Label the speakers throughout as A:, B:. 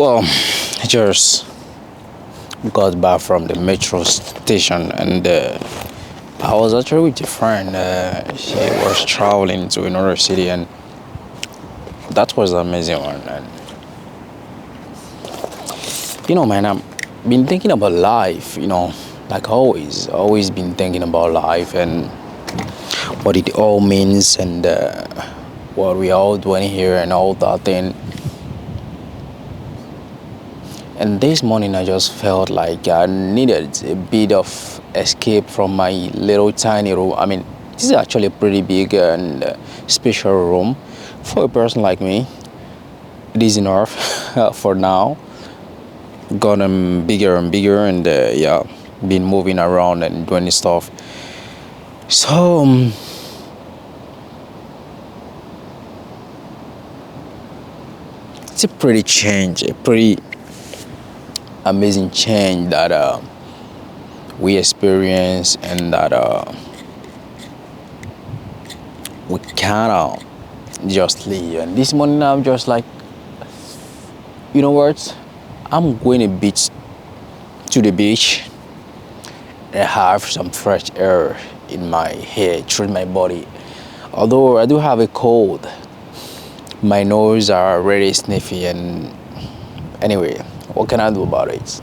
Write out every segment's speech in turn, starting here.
A: Well, I just got back from the metro station and I was actually with a friend. She was traveling to another city and that was an amazing one. And man, I've been thinking about life, like always been thinking about life and what it all means and what we all doing here and all that thing. And this morning, I just felt like I needed a bit of escape from my little tiny room. I mean, this is actually a pretty big and special room for a person like me. It is enough for now. Gotten bigger and bigger, and yeah, been moving around and doing stuff. So, it's a pretty change, a pretty amazing change that we experience and that we cannot just leave. And this morning I'm just like, you know what? I'm going to the beach and have some fresh air in my head, through my body. Although I do have a cold, my nose are already sniffy and anyway, what can I do about it?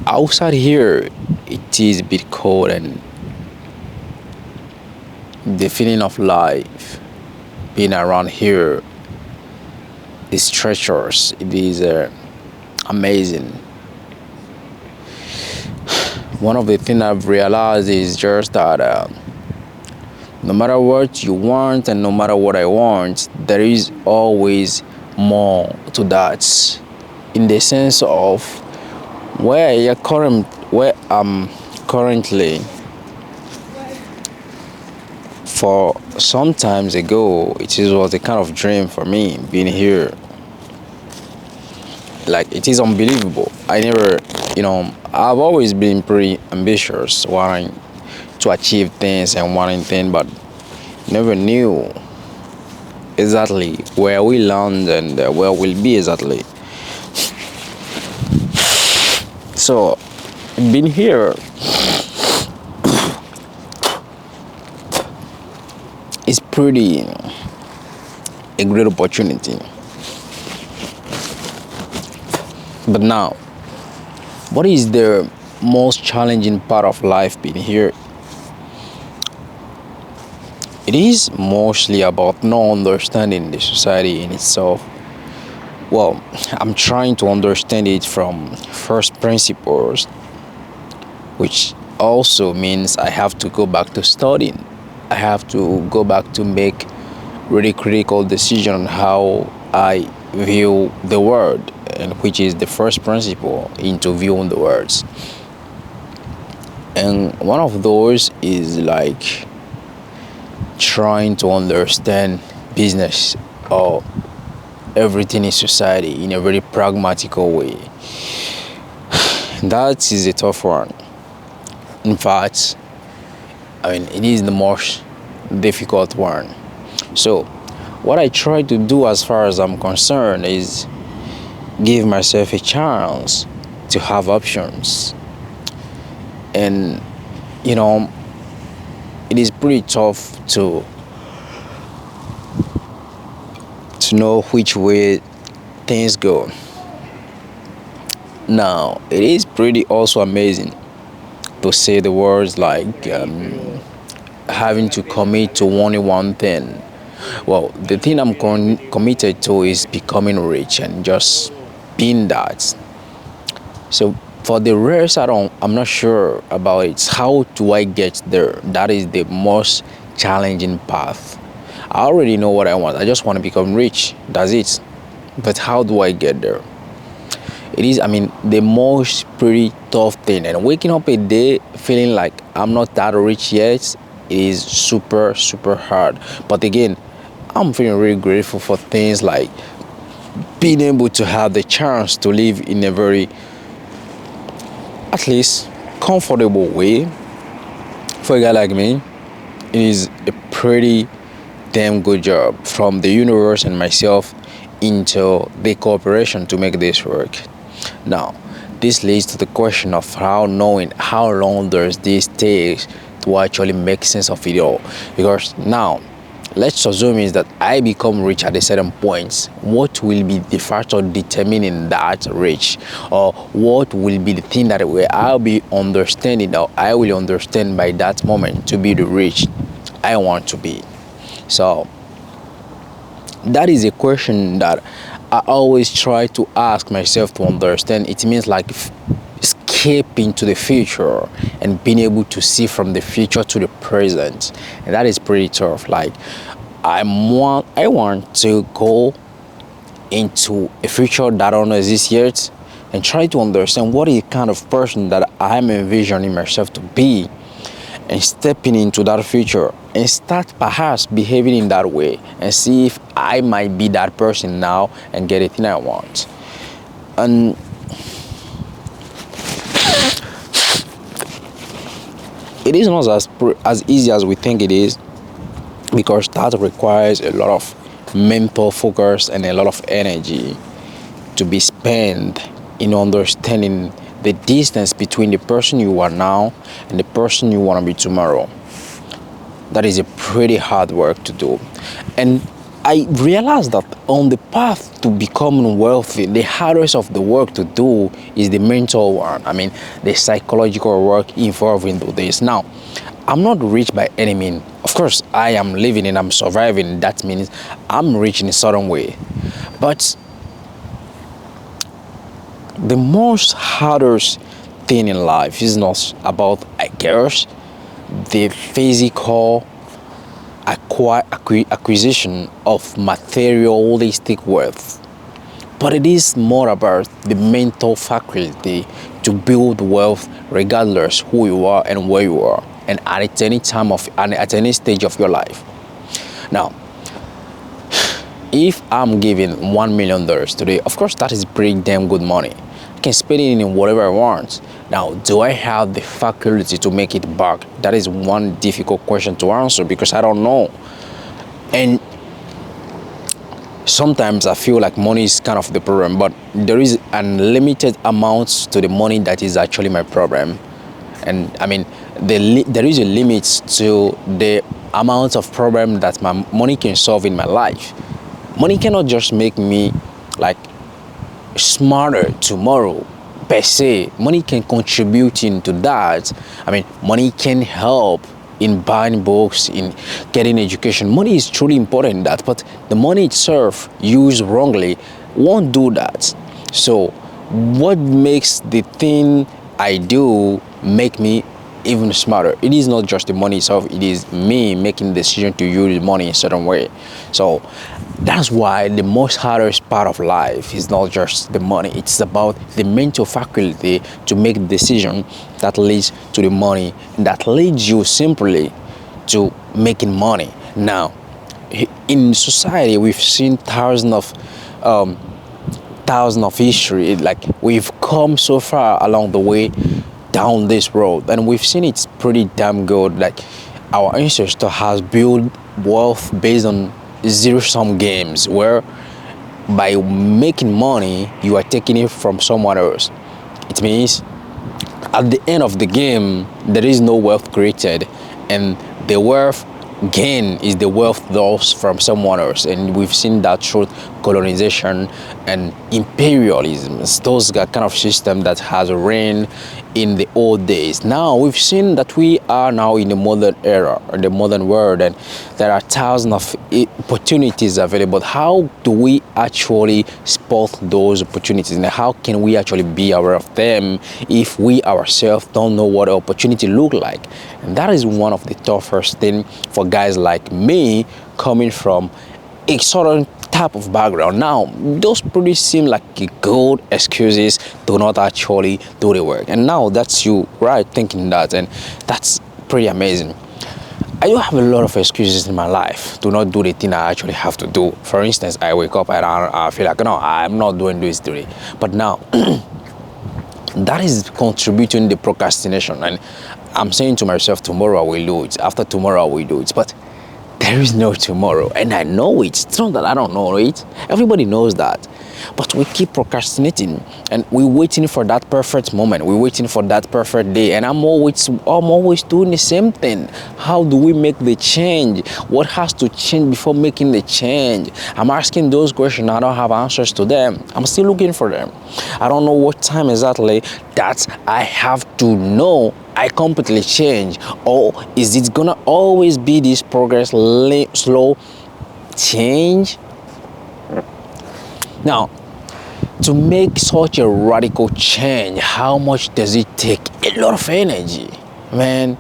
A: Outside here, it is a bit cold and the feeling of life being around here is treacherous. It is amazing. One of the things I've realized is just that no matter what you want and no matter what I want, there is always more to that. In the sense of where I'm currently, for some times ago, was a kind of dream for me being here. Like it is unbelievable. I've always been pretty ambitious, wanting to achieve things and wanting things, but never knew exactly where we land and where we'll be exactly. So, being here is pretty a great opportunity. But now, what is the most challenging part of life being here? It is mostly about not understanding the society in itself. Well, I'm trying to understand it from first principles, which also means I have to go back to studying. I have to go back to make really critical decision on how I view the world, and which is the first principle into viewing the words. And one of those is like trying to understand business or everything in society in a very pragmatical way. That is a tough one. In fact, it is the most difficult one. So, what I try to do as far as I'm concerned is give myself a chance to have options. And, it is pretty tough to know which way things go. Now, it is pretty also amazing to say the words like having to commit to only one thing. Well, the thing I'm committed to is becoming rich and just being that. So for the rest, I'm not sure about it. How do I get there? That is the most challenging path. I already know what I want. I just want to become rich. That's it. But how do I get there? It is, the most pretty tough thing. And waking up a day feeling like I'm not that rich yet is super, super hard. But again, I'm feeling really grateful for things like being able to have the chance to live in a very, at least, comfortable way. For a guy like me, it is a pretty damn good job from the universe and myself. into the cooperation to make this work. Now, this leads to the question of how long does this take to actually make sense of it all. Because now, let's assume is that I become rich at a certain point. What will be the factor determining that rich, or what will be the thing that I'll be understanding, or I will understand by that moment to be the rich I want to be? So that is a question that I always try to ask myself to understand. It means like escaping to the future and being able to see from the future to the present, and that is pretty tough. Like I want to go into a future that don't exist yet and try to understand what is the kind of person that I'm envisioning myself to be, and stepping into that future and start perhaps behaving in that way and see if I might be that person now and get everything I want. And it is not as easy as we think it is, because that requires a lot of mental focus and a lot of energy to be spent in understanding the distance between the person you are now and the person you want to be tomorrow. That is a pretty hard work to do. And I realized that on the path to becoming wealthy, the hardest of the work to do is the mental one. I mean, the psychological work involved in this. Now, I'm not rich by any means. Of course, I am living and I'm surviving. That means I'm rich in a certain way. But the most hardest thing in life is not about, I guess, the physical acquisition of materialistic wealth, but it is more about the mental faculty to build wealth regardless who you are and where you are, and at any time of and at any stage of your life. Now, if I'm given $1 million today, of course that is pretty damn good money. I can spend it in whatever I want. Now, do I have the faculty to make it back? That is one difficult question to answer, because I don't know. And sometimes I feel like money is kind of the problem, but there is unlimited amounts to the money that is actually my problem. And I mean, there is a limit to the amount of problem that my money can solve in my life. Money cannot just make me like smarter tomorrow per se. Money can contribute into that. I mean, money can help in buying books, in getting education. Money is truly important in that, but the money itself used wrongly won't do that. So what makes the thing I do make me even smarter? It is not just the money itself, it is me making the decision to use money in a certain way. So that's why the most hardest part of life is not just the money, it's about the mental faculty to make the decision that leads to the money, that leads you simply to making money. Now, in society, we've seen thousands of history. Like, we've come so far along the way down this road, and we've seen it's pretty damn good. Like, our ancestor has built wealth based on zero-sum games, where by making money you are taking it from someone else. It means at the end of the game there is no wealth created, and the wealth gain is the wealth lost from someone else. And we've seen that through colonization and imperialism. Those are kind of system that has reigned in the old days. Now we've seen that we are now in the modern era, or the modern world, and there are thousands of opportunities available. How do we actually spot those opportunities, and how can we actually be aware of them if we ourselves don't know what opportunity look like? And that is one of the toughest thing for guys like me, coming from a certain type of background. Now, those probably seem like good excuses to not actually do the work. And now that's you, right, thinking that, and that's pretty amazing. I do have a lot of excuses in my life to not do the thing I actually have to do. For instance, I wake up and I feel like, no, I'm not doing this today. But now, that is contributing the procrastination. And I'm saying to myself, tomorrow I will do it. After tomorrow I will do it. But There is no tomorrow, and I know it. It's not that I don't know it. Everybody knows that. But we keep procrastinating and we're waiting for that perfect moment. We're waiting for that perfect day. And I'm always doing the same thing. How do we make the change? What has to change before making the change? I'm asking those questions. I don't have answers to them. I'm still looking for them. I don't know what time exactly that I have to know I completely change, or is it gonna always be this slow change? Now, to make such a radical change, how much does it take? A lot of energy, man.